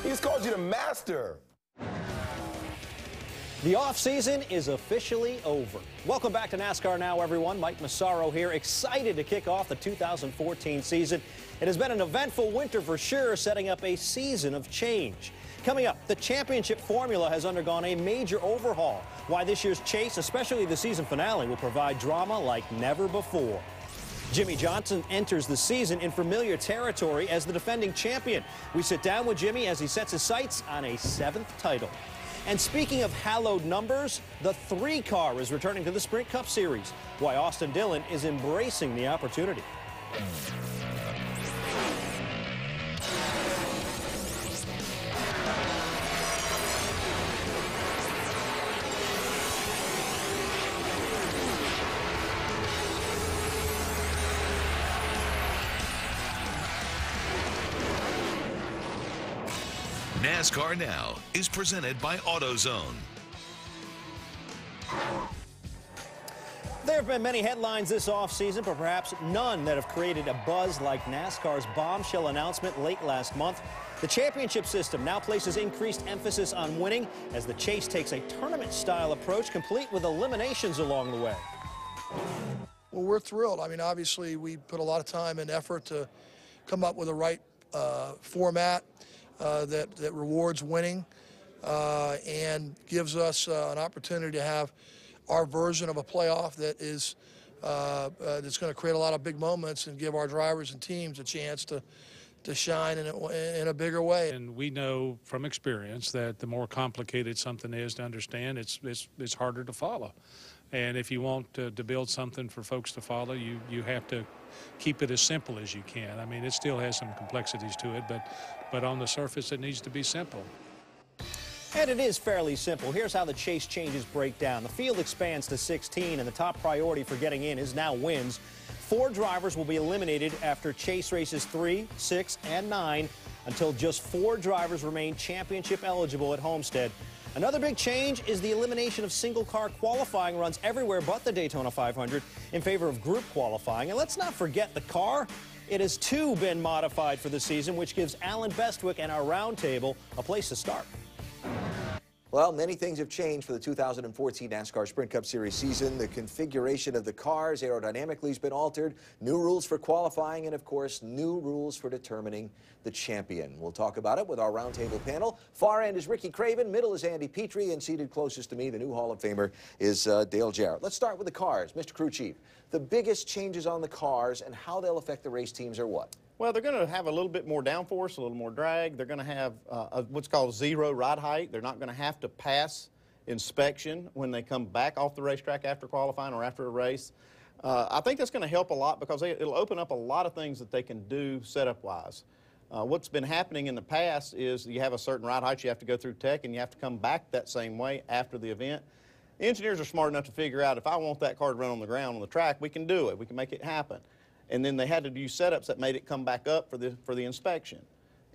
He's called you the master. The off-season is officially over. Welcome back to NASCAR Now, everyone. Mike Massaro here, excited to kick off the 2014 season. It has been an eventful winter for sure, setting up a season of change. Coming up, the championship formula has undergone a major overhaul. Why this year's chase, especially the season finale, will provide drama like never before. Jimmy Johnson enters the season in familiar territory as the defending champion. We sit down with Jimmy as he sets his sights on a 7th title. And speaking of hallowed numbers, the 3 car is returning to the Sprint Cup Series. Why Austin Dillon is embracing the opportunity. NASCAR Now is presented by AutoZone. There have been many headlines this offseason, but perhaps none that have created a buzz like NASCAR's bombshell announcement late last month. The championship system now places increased emphasis on winning as the chase takes a tournament-style approach, complete with eliminations along the way. Well, we're thrilled. I mean, obviously, we put a lot of time and effort to come up with the right format that rewards winning and gives us an opportunity to have our version of a playoff that is that's going to create a lot of big moments and give our drivers and teams a chance to shine in a bigger way. And we know from experience that the more complicated something is to understand, it's harder to follow. And if you want to build something for folks to follow, you have to keep it as simple as you can. I mean, it still has some complexities to it, but on the surface, it needs to be simple. And it is fairly simple. Here's how the chase changes break down. The field expands to 16, and the top priority for getting in is now wins. 4 drivers will be eliminated after chase races 3, 6, and 9 until just 4 drivers remain championship eligible at Homestead. Another big change is the elimination of single-car qualifying runs everywhere but the Daytona 500 in favor of group qualifying. And let's not forget the car. It has too been modified for the season, which gives Alan Bestwick and our roundtable a place to start. Well, many things have changed for the 2014 NASCAR Sprint Cup Series season. The configuration of the cars aerodynamically has been altered, new rules for qualifying, and, of course, new rules for determining the champion. We'll talk about it with our roundtable panel. Far end is Ricky Craven, middle is Andy Petrie, and seated closest to me, the new Hall of Famer, is Dale Jarrett. Let's start with the cars. Mr. Crew Chief, the biggest changes on the cars and how they'll affect the race teams are what? Well, they're going to have a little bit more downforce, a little more drag. They're going to have what's called zero ride height. They're not going to have to pass inspection when they come back off the racetrack after qualifying or after a race. I think that's going to help a lot because it'll open up a lot of things that they can do setup-wise. What's been happening in the past is you have a certain ride height you have to go through tech, and you have to come back that same way after the event. The engineers are smart enough to figure out if I want that car to run on the ground on the track, we can do it. We can make it happen. And then they had to do setups that made it come back up for the inspection.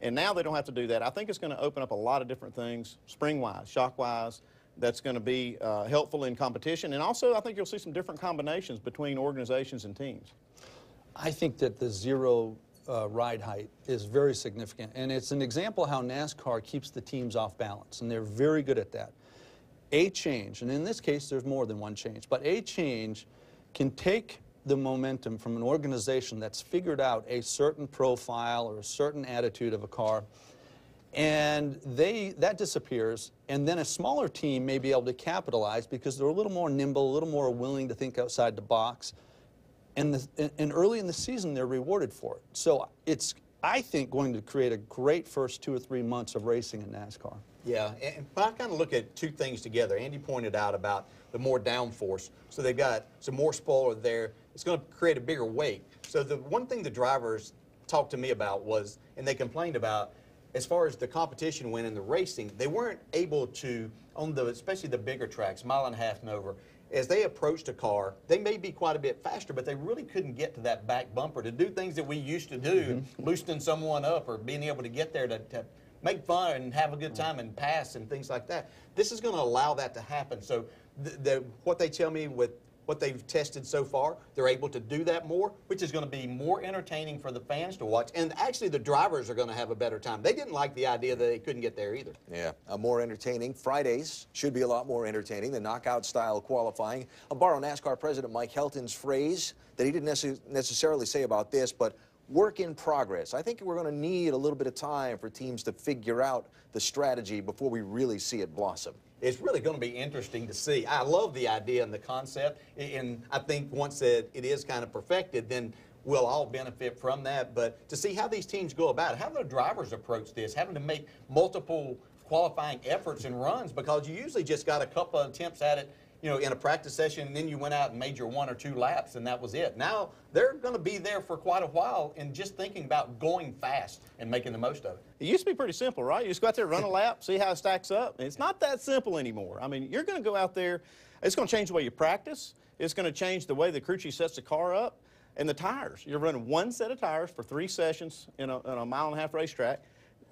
And now they don't have to do that. I think it's going to open up a lot of different things, spring-wise, shock-wise, that's going to be helpful in competition. And also, I think you'll see some different combinations between organizations and teams. I think that the zero ride height is very significant. And it's an example how NASCAR keeps the teams off balance, and they're very good at that. A change, and in this case, there's more than one change, but a change can take the momentum from an organization that's figured out a certain profile or a certain attitude of a car, and that disappears, and then a smaller team may be able to capitalize because they're a little more nimble, a little more willing to think outside the box, and early in the season they're rewarded for it. So it's, I think, going to create a great first 2 or 3 months of racing in NASCAR. Yeah, and I kind of look at 2 things together. Andy pointed out about the more downforce, so they've got some more spoiler there. It's going to create a bigger wake. So the one thing the drivers talked to me about was, and they complained about, as far as the competition went in the racing, they weren't able to, on the, especially the bigger tracks, 1.5 miles and over, as they approached a car, they may be quite a bit faster, but they really couldn't get to that back bumper to do things that we used to do, loosening someone up or being able to get there to make fun and have a good time and pass and things like that. This is going to allow that to happen. So what they tell me with what they've tested so far. They're able to do that more, which is going to be more entertaining for the fans to watch. And actually, the drivers are going to have a better time. They didn't like the idea that they couldn't get there either. Yeah, more entertaining. Fridays should be a lot more entertaining. The knockout-style qualifying. I'll borrow NASCAR President Mike Helton's phrase that he didn't necessarily say about this, but work in progress. I think we're going to need a little bit of time for teams to figure out the strategy before we really see it blossom. It's really going to be interesting to see. I love the idea and the concept, and I think once it is kind of perfected, then we'll all benefit from that. But to see how these teams go about it, how the drivers approach this, having to make multiple qualifying efforts and runs, because you usually just got a couple of attempts at it, you know, in a practice session, and then you went out and made your 1 or 2 laps, and that was it. Now they're going to be there for quite a while and just thinking about going fast and making the most of it. It used to be pretty simple, right? You just go out there, run a lap, see how it stacks up. And it's not that simple anymore. I mean, you're going to go out there, it's going to change the way you practice. It's going to change the way the crew chief sets the car up. And the tires. You're running 1 set of tires for 3 sessions in a 1.5-mile racetrack.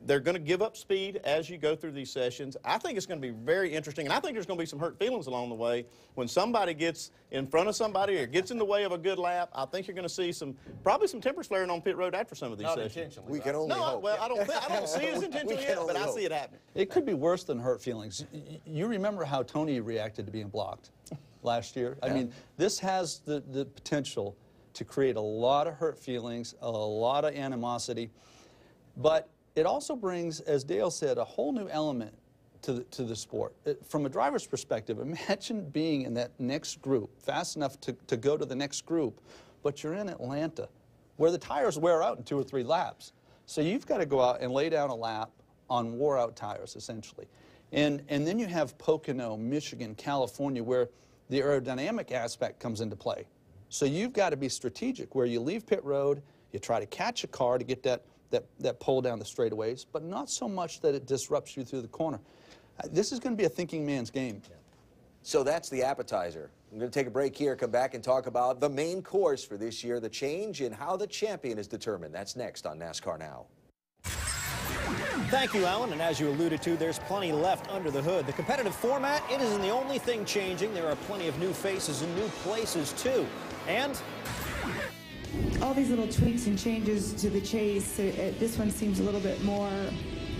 They're going to give up speed as you go through these sessions. I think it's going to be very interesting, and I think there's going to be some hurt feelings along the way. When somebody gets in front of somebody or gets in the way of a good lap, I think you're going to see probably some tempers flaring on pit road after some of these sessions. Intentionally. We can only hope. Well, I don't see it as intentional yet, but I see it happening. It could be worse than hurt feelings. You remember how Tony reacted to being blocked last year? I mean, this has the potential to create a lot of hurt feelings, a lot of animosity, but it also brings, as Dale said, a whole new element to the sport. From a driver's perspective, imagine being in that next group, fast enough to go to the next group, but you're in Atlanta, where the tires wear out in 2 or 3 laps. So you've got to go out and lay down a lap on wore-out tires, essentially. And then you have Pocono, Michigan, California, where the aerodynamic aspect comes into play. So you've got to be strategic, where you leave pit road, you try to catch a car to get that pull down the straightaways, but not so much that it disrupts you through the corner. This is going to be a thinking man's game. So that's the appetizer. I'm going to take a break here, come back and talk about the main course for this year, the change in how the champion is determined. That's next on NASCAR Now. Thank you, Alan. And as you alluded to, there's plenty left under the hood. The competitive format, it isn't the only thing changing. There are plenty of new faces and new places, too. And all these little tweaks and changes to the chase, this one seems a little bit more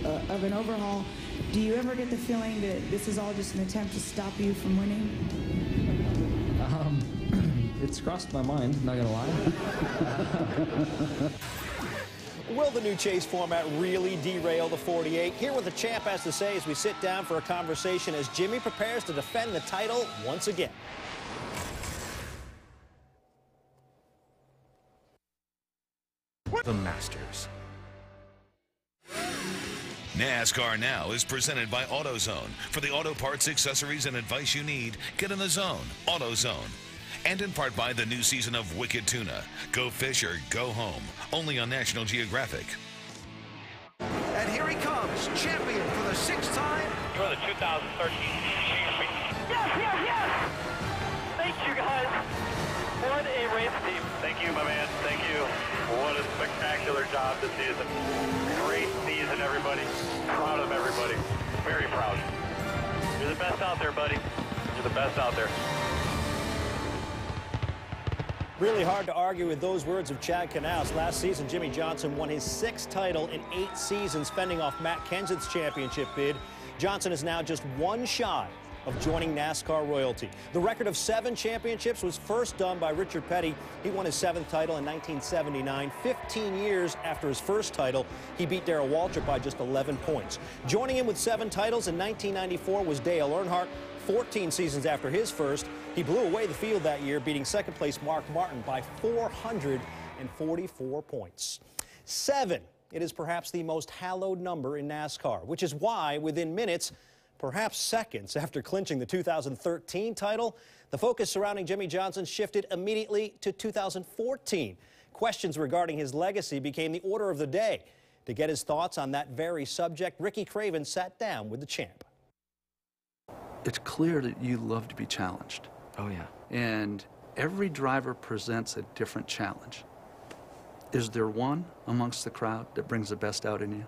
of an overhaul. Do you ever get the feeling that this is all just an attempt to stop you from winning? It's crossed my mind, not gonna lie. will the new chase format really derail the 48? Hear what the champ has to say as we sit down for a conversation as Jimmy prepares to defend the title once again. The Masters. NASCAR Now is presented by AutoZone. For the auto parts, accessories, and advice you need, get in the zone. AutoZone. And in part by the new season of Wicked Tuna. Go fish or go home. Only on National Geographic. And here he comes, champion for the 6th time. For the 2013 champion. Yes! Thank you, guys. What a race team. Thank you, my man. Thank you. What a spectacular job this season. Great season, everybody. Proud of everybody. Very proud. You're the best out there, buddy. You're the best out there. Really hard to argue with those words of Chad Knaus. Last season, Jimmy Johnson won his 6th title in 8 seasons, fending off Matt Kenseth's championship bid. Johnson is now just 1 shy of joining NASCAR royalty. The record of 7 championships was first done by Richard Petty. He won his 7th title in 1979. 15 years after his first title, he beat Darrell Waltrip by just 11 points. Joining him with 7 titles in 1994 was Dale Earnhardt. 14 seasons after his first, he blew away the field that year, beating second-place Mark Martin by 444 points. 7, it is perhaps the most hallowed number in NASCAR, which is why within minutes, perhaps seconds after clinching the 2013 title, the focus surrounding Jimmy Johnson shifted immediately to 2014. Questions regarding his legacy became the order of the day. To get his thoughts on that very subject, Ricky Craven sat down with the champ. It's clear that you love to be challenged. Oh, yeah. And every driver presents a different challenge. Is there one amongst the crowd that brings the best out in you?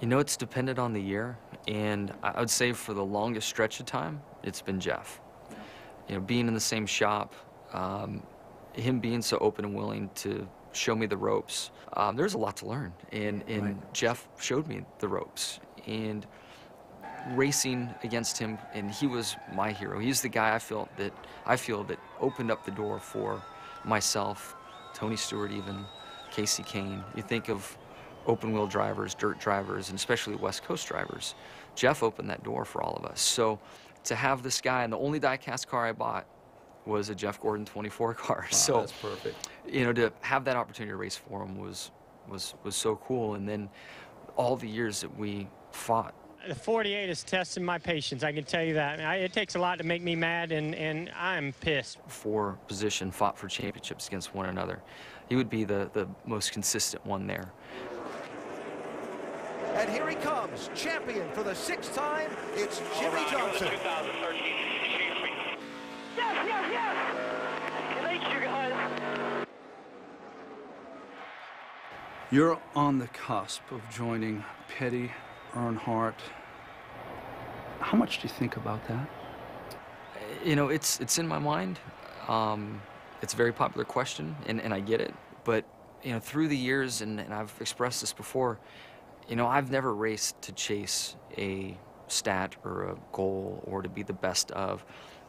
You know, it's dependent on the year, and I would say for the longest stretch of time, it's been Jeff. you know, being in the same shop, him being so open and willing to show me the ropes. There's a lot to learn, and right. Jeff showed me the ropes, and racing against him, and he was my hero. He's the guy I feel that opened up the door for myself, Tony Stewart, even Casey Kane. You think of open wheel drivers, dirt drivers, and especially West Coast drivers. Jeff opened that door for all of us. So to have this guy, and the only die-cast car I bought was a Jeff Gordon 24 car. Wow, so that's perfect. You know, to have that opportunity to race for him was so cool. And then all the years that we fought. The 48 is testing my patience, I can tell you that. It takes a lot to make me mad, and I'm pissed. For position, fought for championships against one another. He would be the most consistent one there. And here he comes, champion for the 6th time. It's Jimmy Johnson. 2013, excuse me. Yes, yes, yes! Thank you, guys. You're on the cusp of joining Petty, Earnhardt. How much do you think about that? You know, it's in my mind. It's a very popular question, and I get it. But, you know, through the years, and I've expressed this before, you know, I've never raced to chase a stat or a goal or to be the best of.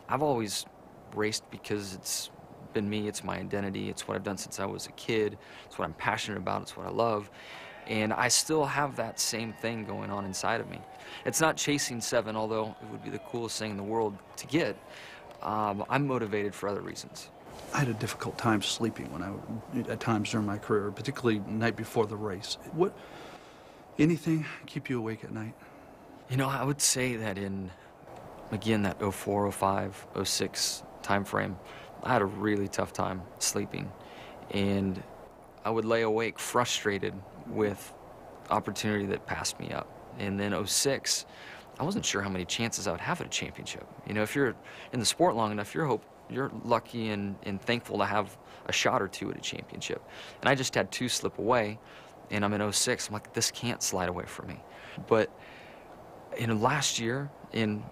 I've always raced because it's been me, it's my identity, it's what I've done since I was a kid, it's what I'm passionate about, it's what I love. And I still have that same thing going on inside of me. It's not chasing 7, although it would be the coolest thing in the world to get. I'm motivated for other reasons. I had a difficult time sleeping at times during my career, particularly the night before the race. Anything keep you awake at night? You know, I would say that in, again, that 04, 05, 06 time frame, I had a really tough time sleeping. And I would lay awake frustrated with opportunity that passed me up. And then 06, I wasn't sure how many chances I would have at a championship. You know, if you're in the sport long enough, you're lucky and thankful to have a shot or two at a championship. And I just had 2 slip away, and I'm in 06. I'm like, this can't slide away from me. But last year, in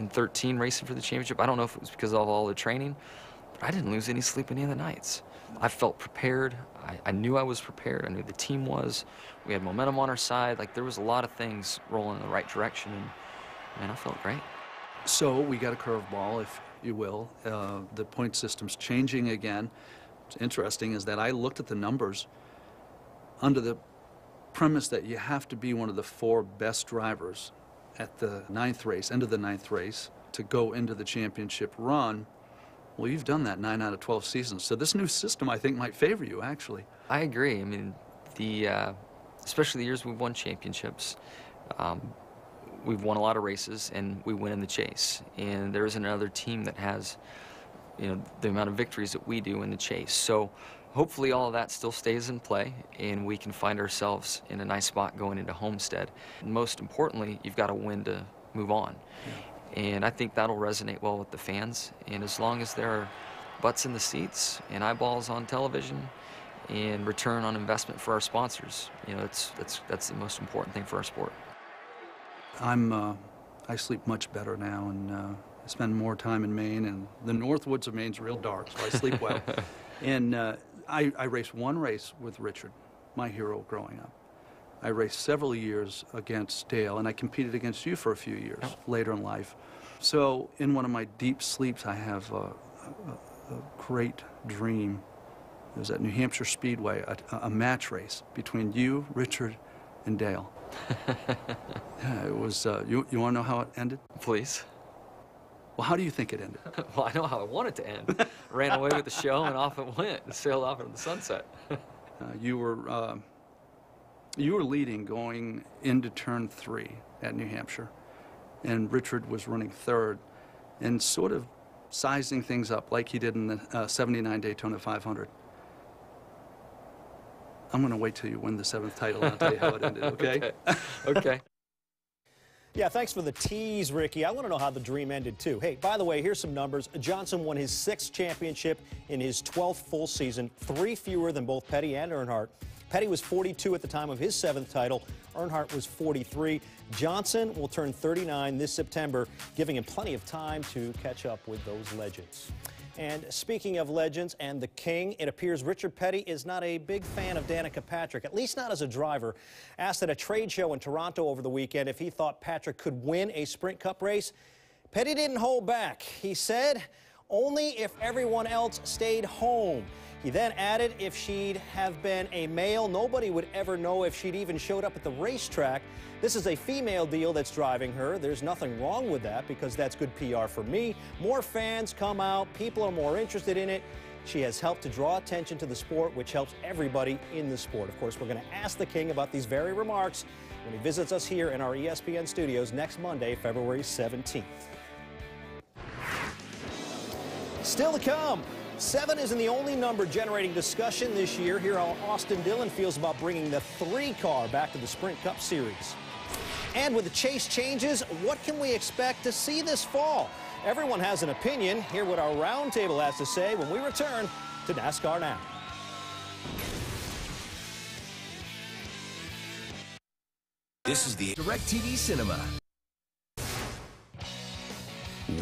13 racing for the championship, I don't know if it was because of all the training, but I didn't lose any sleep any of the nights. I felt prepared. I knew I was prepared. I knew the team was. We had momentum on our side. Like, there was a lot of things rolling in the right direction, and man, I felt great. So we got a curveball, if you will. The point system's changing again. What's interesting is that I looked at the numbers under the premise that you have to be one of the 4 best drivers at the 9th race, end of the 9th race, to go into the championship run. Well, you've done that 9 out of 12 seasons. So this new system, I think, might favor you, actually. I agree. I mean, especially the years we've won championships, we've won a lot of races, and we win in the chase. And there isn't another team that has, you know, the amount of victories that we do in the chase. So hopefully all of that still stays in play, and we can find ourselves in a nice spot going into Homestead. And most importantly, you've got to win to move on. Yeah. And I think that'll resonate well with the fans. And as long as there are butts in the seats and eyeballs on television and return on investment for our sponsors, you know, that's the most important thing for our sport. I sleep much better now, and I spend more time in Maine, and the North Woods of Maine's real dark, so I sleep well. And I raced 1 race with Richard, my hero growing up. I raced several years against Dale, and I competed against you for a few years later in life. So in one of my deep sleeps, I have a great dream. It was at New Hampshire Speedway, a match race between you, Richard, and Dale. Yeah, it was, you want to know how it ended? Please. Well, how do you think it ended? Well, I know how I want it to end. Ran away with the show, and off it went, and sailed off into the sunset. You were leading going into turn 3 at New Hampshire, and Richard was running 3rd and sort of sizing things up like he did in the 79 Daytona 500. I'm going to wait till you win the 7th title, and I'll tell you how it ended, okay? Okay. Yeah, thanks for the tease, Ricky. I want to know how the dream ended, too. Hey, by the way, here's some numbers. Johnson won his 6th championship in his 12th full season, 3 fewer than both Petty and Earnhardt. Petty was 42 at the time of his 7th title. Earnhardt was 43. Johnson will turn 39 this September, giving him plenty of time to catch up with those legends. And speaking of legends and the king, it appears Richard Petty is not a big fan of Danica Patrick, at least not as a driver. Asked at a trade show in Toronto over the weekend if he thought Patrick could win a Sprint Cup race, Petty didn't hold back. He said, only if everyone else stayed home. He then added if she'd have been a male, nobody would ever know if she'd even showed up at the racetrack. This is a female deal that's driving her. There's nothing wrong with that because that's good PR for me. More fans come out. People are more interested in it. She has helped to draw attention to the sport, which helps everybody in the sport. Of course, we're going to ask the king about these very remarks when he visits us here in our ESPN studios next Monday, February 17th. Still to come. 7 isn't the only number generating discussion this year. Hear how Austin Dillon feels about bringing the 3 car back to the Sprint Cup Series. And with the chase changes, what can we expect to see this fall? Everyone has an opinion. Hear what our roundtable has to say when we return to NASCAR Now. This is the DirecTV Cinema.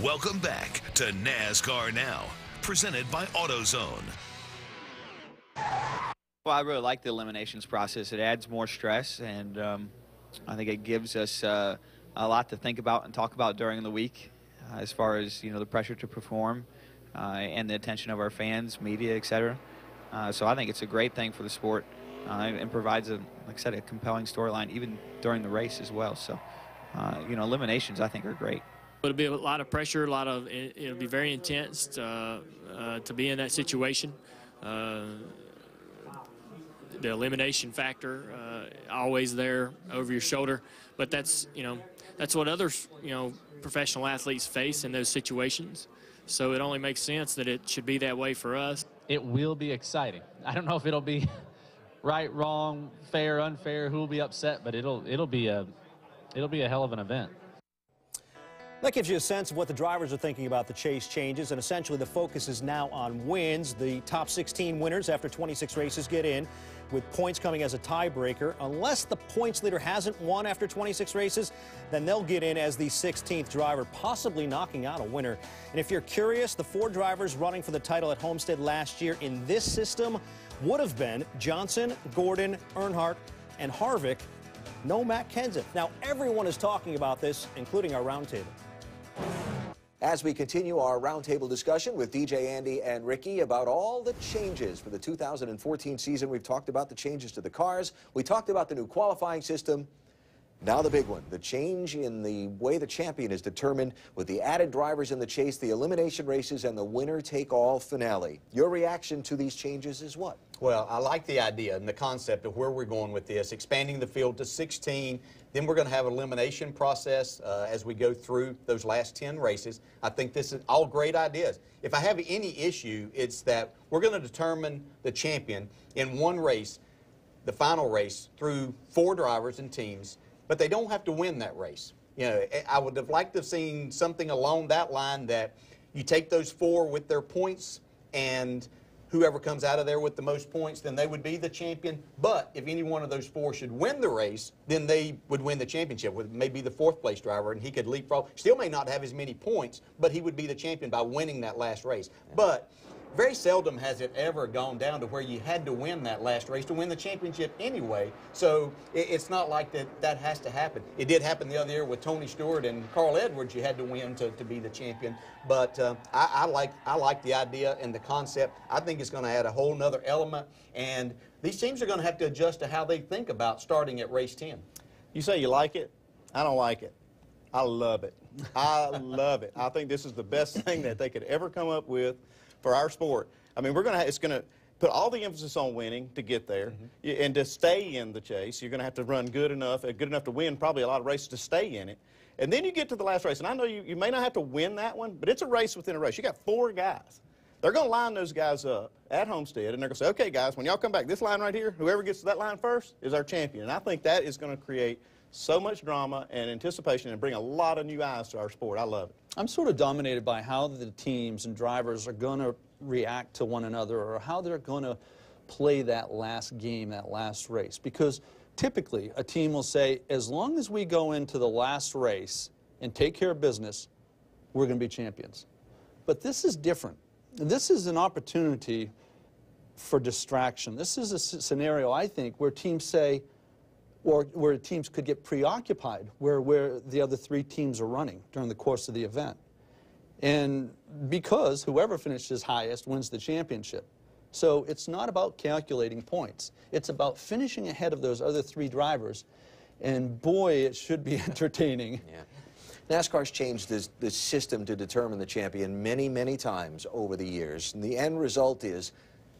Welcome back to NASCAR Now, presented by AutoZone. Well, I really like the eliminations process. It adds more stress, and I think it gives us a lot to think about and talk about during the week, as far as the pressure to perform and the attention of our fans, media, etc. So I think it's a great thing for the sport and provides like I said, a compelling storyline even during the race as well. So eliminations I think are great. It'll be a lot of pressure, it'll be very intense to be in that situation. The elimination factor always there over your shoulder, but that's what others professional athletes face in those situations. So it only makes sense that it should be that way for us. It will be exciting. I don't know if it'll be right, wrong, fair, unfair, who will be upset, but it'll be a hell of an event. That gives you a sense of what the drivers are thinking about the chase changes, and essentially the focus is now on wins. The top 16 winners after 26 races get in, with points coming as a tiebreaker. Unless the points leader hasn't won after 26 races, then they'll get in as the 16th driver, possibly knocking out a winner. And if you're curious, the 4 drivers running for the title at Homestead last year in this system would have been Johnson, Gordon, Earnhardt, and Harvick. No Matt Kenseth. Now, everyone is talking about this, including our roundtable. As we continue our roundtable discussion with DJ, Andy, and Ricky about all the changes for the 2014 season, we've talked about the changes to the cars. We talked about the new qualifying system. Now the big one, the change in the way the champion is determined with the added drivers in the chase, the elimination races, and the winner-take-all finale. Your reaction to these changes is what? Well, I like the idea and the concept of where we're going with this, expanding the field to 16. Then we're going to have an elimination process as we go through those last 10 races. I think this is all great ideas. If I have any issue, it's that we're going to determine the champion in one race, the final race, through 4 drivers and teams, but they don't have to win that race. I would have liked to have seen something along that line that you take those 4 with their points, and whoever comes out of there with the most points, then they would be the champion. But if any one of those 4 should win the race, then they would win the championship with maybe the 4th place driver, and he could leapfrog. Still may not have as many points, but he would be the champion by winning that last race. But very seldom has it ever gone down to where you had to win that last race to win the championship anyway. So it's not like that has to happen. It did happen the other year with Tony Stewart and Carl Edwards. You had to win to be the champion. But I like the idea and the concept. I think it's going to add a whole nother element. And these teams are going to have to adjust to how they think about starting at race 10. You say you like it? I don't like it. I love it. I love it. I think this is the best thing that they could ever come up with for our sport. I mean, it's going to put all the emphasis on winning to get there, and to stay in the chase. You're going to have to run good enough to win probably a lot of races to stay in it. And then you get to the last race, and I know you may not have to win that one, but it's a race within a race. You got 4 guys. They're going to line those guys up at Homestead, and they're going to say, okay, guys, when y'all come back, this line right here, whoever gets to that line first is our champion. And I think that is going to create so much drama and anticipation and bring a lot of new eyes to our sport. I love it. I'm sort of dominated by how the teams and drivers are going to react to one another, or how they're going to play that last game, that last race. Because typically a team will say, as long as we go into the last race and take care of business, we're going to be champions. But this is different. This is an opportunity for distraction. This is a scenario, I think, where teams say, or where teams could get preoccupied where the other three teams are running during the course of the event. And because whoever finishes highest wins the championship. So it's not about calculating points. It's about finishing ahead of those other three drivers. And boy, it should be entertaining. Yeah. NASCAR's changed the system to determine the champion many, many times over the years. And the end result is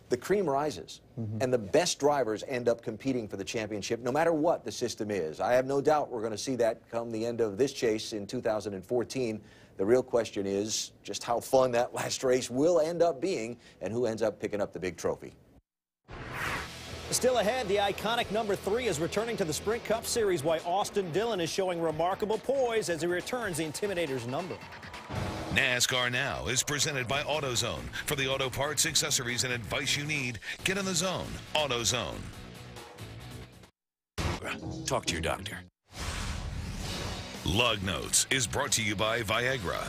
the cream rises, and the best drivers end up competing for the championship, no matter what the system is. I have no doubt we're going to see that come the end of this chase in 2014. The real question is just how fun that last race will end up being and who ends up picking up the big trophy. Still ahead, the iconic number 3 is returning to the Sprint Cup Series, while Austin Dillon is showing remarkable poise as he returns the Intimidator's number. NASCAR Now is presented by AutoZone. For the auto parts, accessories, and advice you need, get in the zone. AutoZone. Talk to your doctor. Lug Notes is brought to you by Viagra.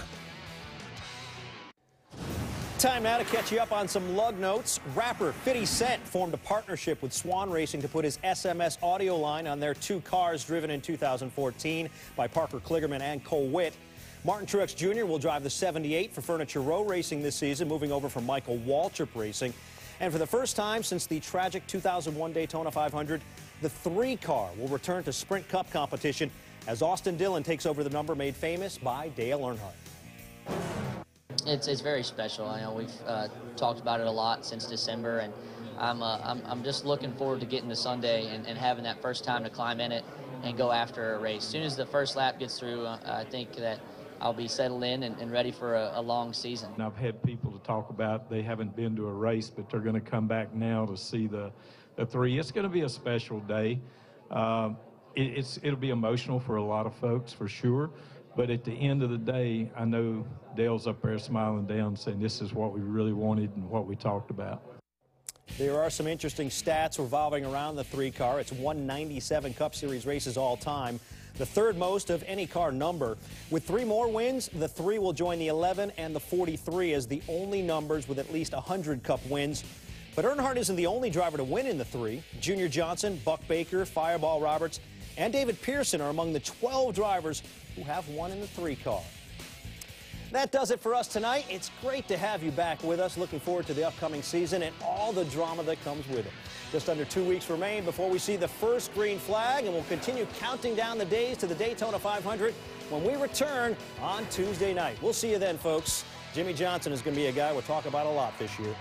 Time now to catch you up on some lug notes. Rapper 50 Cent formed a partnership with Swan Racing to put his SMS audio line on their 2 cars driven in 2014 by Parker Kligerman and Cole Witt. Martin Truex Jr. will drive the 78 for Furniture Row Racing this season, moving over from Michael Waltrip Racing. And for the first time since the tragic 2001 Daytona 500, the 3 car will return to Sprint Cup competition as Austin Dillon takes over the number made famous by Dale Earnhardt. It's very special. I know we've talked about it a lot since December, and I'm just looking forward to getting to Sunday and having that first time to climb in it and go after a race. As soon as the first lap gets through, I think that I'll be settled in and ready for a long season. I've had people to talk about they haven't been to a race, but they're going to come back now to see the 3. It's going to be a special day. It'll be emotional for a lot of folks, for sure. But at the end of the day, I know Dale's up there smiling down saying this is what we really wanted and what we talked about. There are some interesting stats revolving around the 3 car. It's 197 Cup Series races all time, the 3rd most of any car number. With 3 more wins, the 3 will join the 11 and the 43 as the only numbers with at least 100 Cup wins. But Earnhardt isn't the only driver to win in the 3. Junior Johnson, Buck Baker, Fireball Roberts, and David Pearson are among the 12 drivers who have won in the 3 car. That does it for us tonight. It's great to have you back with us. Looking forward to the upcoming season and all the drama that comes with it. Just under 2 weeks remain before we see the first green flag, and we'll continue counting down the days to the Daytona 500 when we return on Tuesday night. We'll see you then, folks. Jimmy Johnson is going to be a guy we'll talk about a lot this year.